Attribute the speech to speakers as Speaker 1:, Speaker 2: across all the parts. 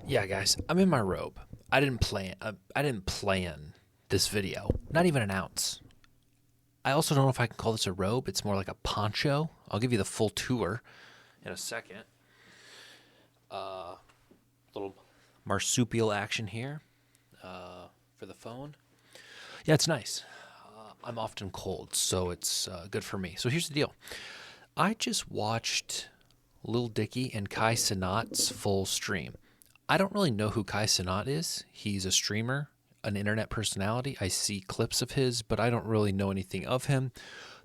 Speaker 1: Yeah, guys, I'm in my robe. I didn't plan this video. Not even an ounce. I also don't know if I can call this a robe. It's more like a poncho. I'll give you the full tour in a second. Little marsupial action here for the phone. Yeah, it's nice. I'm often cold, so it's good for me. So here's the deal. I just watched Lil Dicky and Kai Cenat's full stream. I don't really know who Kai Cenat is. He's a streamer, an internet personality. I see clips of his, but I don't really know anything of him.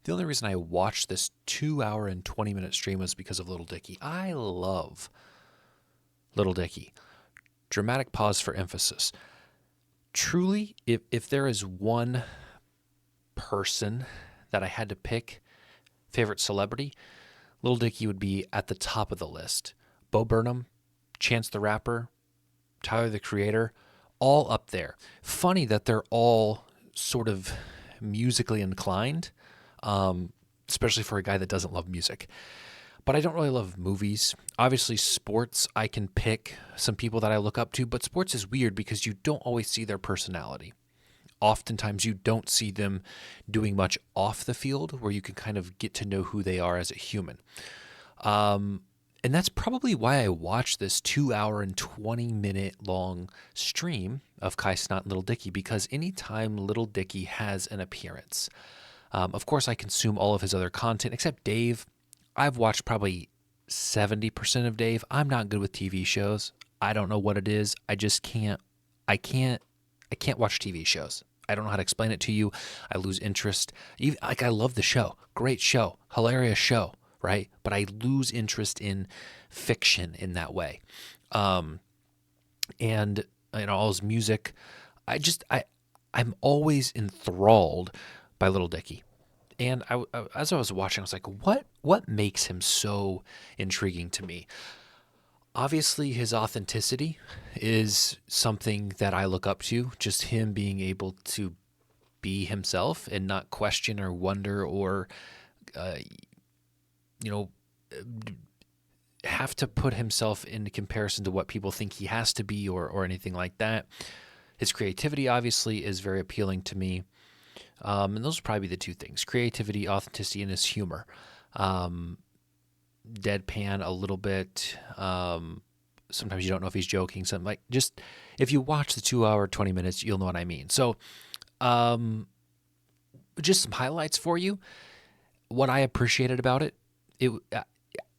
Speaker 1: The only reason I watched this 2 hour and 20-minute stream was because of Lil Dicky. I love Lil Dicky. Dramatic pause for emphasis. Truly, if there is one person that I had to pick, favorite celebrity, Lil Dicky would be at the top of the list. Bo Burnham, Chance the Rapper, Tyler the Creator, all up there. Funny that they're all sort of musically inclined, especially for a guy that doesn't love music. But I don't really love movies. Obviously, sports, I can pick some people that I look up to, but sports is weird because you don't always see their personality. Oftentimes, you don't see them doing much off the field where you can kind of get to know who they are as a human. And that's probably why I watched this 2 hour and 20-minute long stream of Kai Cenat and Lil Dicky, because anytime Lil Dicky has an appearance, of course I consume all of his other content except Dave. I've watched probably 70% of Dave. I'm not good with TV shows. I don't know what it is. I just can't. I can't watch TV shows. I don't know how to explain it to you. I lose interest. Even, like, I love the show. Great show. Hilarious show. Right? But I lose interest in fiction in that way. And all his music, I'm always enthralled by Lil Dicky. And as I was watching, I was like, what makes him so intriguing to me? Obviously, his authenticity is something that I look up to. Just him being able to be himself and not question or wonder or you know, have to put himself into comparison to what people think he has to be or anything like that. His creativity obviously is very appealing to me. And those are probably the two things: creativity, authenticity, and his humor. Deadpan a little bit. Sometimes you don't know if he's joking. Something like, just if you watch the 2 hour, 20 minutes, you'll know what I mean. So just some highlights for you. What I appreciated about it,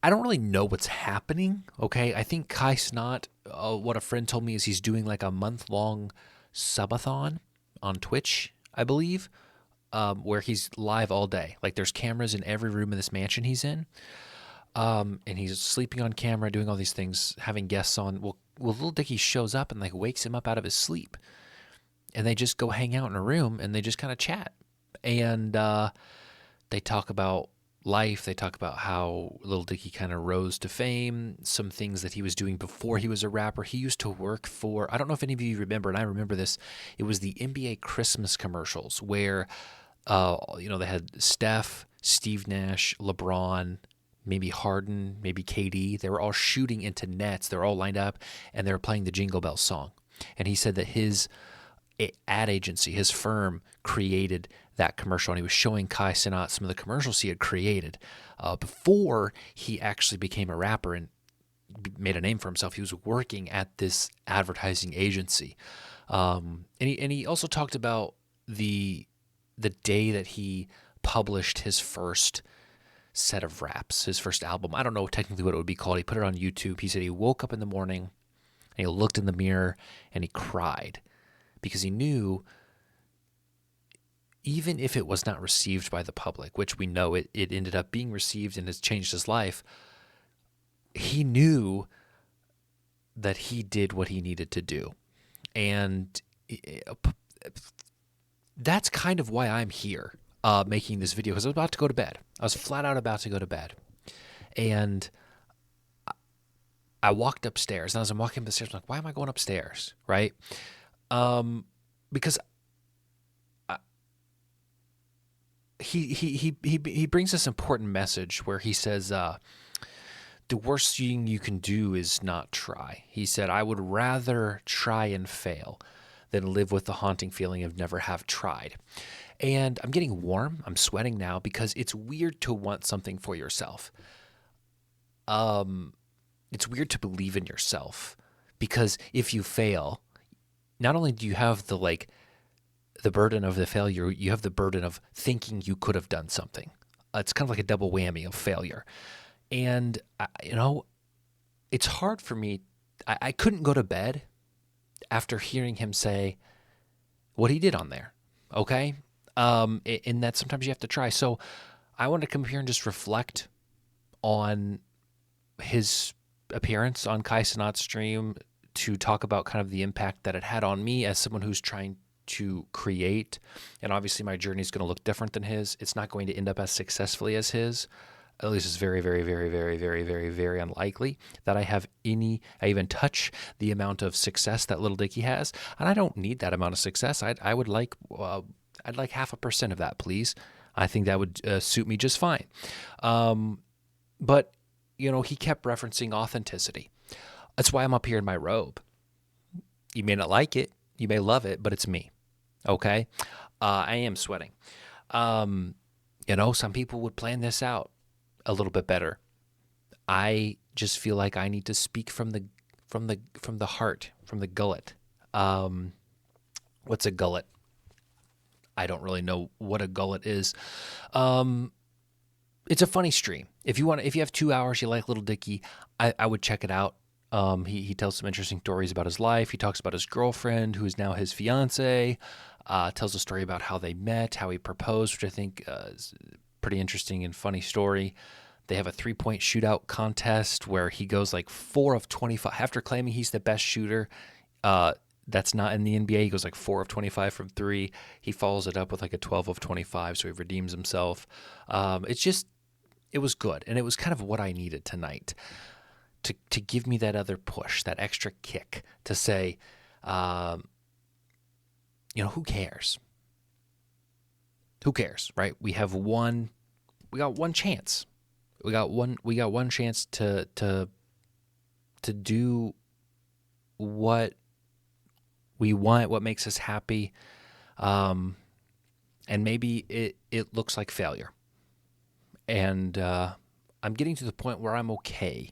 Speaker 1: I don't really know what's happening. Okay, I think Kai Cenat, what a friend told me is he's doing like a month-long subathon on Twitch, I believe, where he's live all day. Like, there's cameras in every room in this mansion he's in, and he's sleeping on camera, doing all these things, having guests on. Well, Lil Dicky shows up and like wakes him up out of his sleep, and they just go hang out in a room and they just kind of chat, and they talk about life. They talk about how Lil Dicky kind of rose to fame, some things that he was doing before he was a rapper. He used to work for, I don't know if any of you remember, and I remember this, it was the NBA Christmas commercials where, they had Steph, Steve Nash, LeBron, maybe Harden, maybe KD. They were all shooting into nets. They were all lined up, and they were playing the Jingle Bells song. And he said that his ad agency, his firm, created that commercial, and he was showing Kai Cenat some of the commercials he had created before he actually became a rapper and made a name for himself. He was working at this advertising agency, and he also talked about the day that he published his first set of raps, his first album. I don't know technically what it would be called. He put it on YouTube. He said he woke up in the morning and he looked in the mirror and he cried because he knew, even if it was not received by the public, which we know it ended up being received and has changed his life, he knew that he did what he needed to do. And that's kind of why I'm here making this video, because I was about to go to bed. I was flat out about to go to bed. And I walked upstairs. And as I'm walking up the stairs, I'm like, why am I going upstairs? Right? Because he brings this important message where he says, the worst thing you can do is not try. He said, I would rather try and fail than live with the haunting feeling of never have tried. And I'm getting warm. I'm sweating now because it's weird to want something for yourself. It's weird to believe in yourself because if you fail, not only do you have the burden of the failure, you have the burden of thinking you could have done something. It's kind of like a double whammy of failure. And, it's hard for me. I couldn't go to bed after hearing him say what he did on there. Okay. And that sometimes you have to try. So I want to come here and just reflect on his appearance on Kai Cenat's stream to talk about kind of the impact that it had on me as someone who's trying to create. And obviously my journey is going to look different than his. It's not going to end up as successfully as his. At least it's very, very, very, very, very, very, very unlikely that I even touch the amount of success that Lil Dicky has. And I don't need that amount of success. I'd like 0.5% of that, please. I think that would suit me just fine. But, he kept referencing authenticity. That's why I'm up here in my robe. You may not like it. You may love it, but it's me. Okay? I am sweating. Some people would plan this out a little bit better. I just feel like I need to speak from the heart, from the gullet. What's a gullet? I don't really know what a gullet is. It's a funny stream. If you have 2 hours, you like Lil Dicky, I would check it out. He tells some interesting stories about his life. He talks about his girlfriend, who is now his fiance. Tells a story about how they met, how he proposed, which I think is a pretty interesting and funny story. They have a 3-point shootout contest where he goes like 4 of 25. After claiming he's the best shooter, that's not in the NBA. He goes like 4 of 25 from 3. He follows it up with like a 12 of 25, so he redeems himself. It was good, and it was kind of what I needed tonight to give me that other push, that extra kick to say, who cares? Who cares, right? We got one chance. We got one chance to do what we want, what makes us happy. And maybe it looks like failure. And I'm getting to the point where I'm okay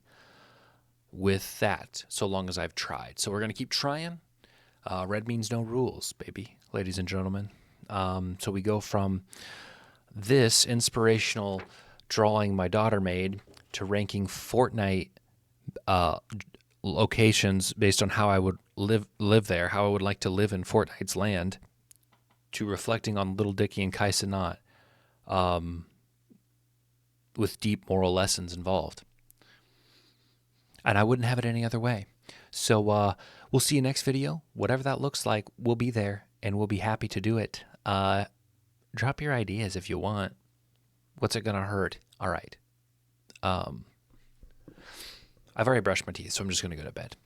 Speaker 1: with that, so long as I've tried. So we're going to keep trying. Red means no rules, baby, ladies and gentlemen. So we go from this inspirational drawing my daughter made to ranking Fortnite locations based on how I would live there, how I would like to live in Fortnite's land, to reflecting on Lil Dicky and Kai Cenat, with deep moral lessons involved. And I wouldn't have it any other way. So we'll see you next video. Whatever that looks like, we'll be there, and we'll be happy to do it. Drop your ideas if you want. What's it going to hurt? All right. I've already brushed my teeth, so I'm just going to go to bed.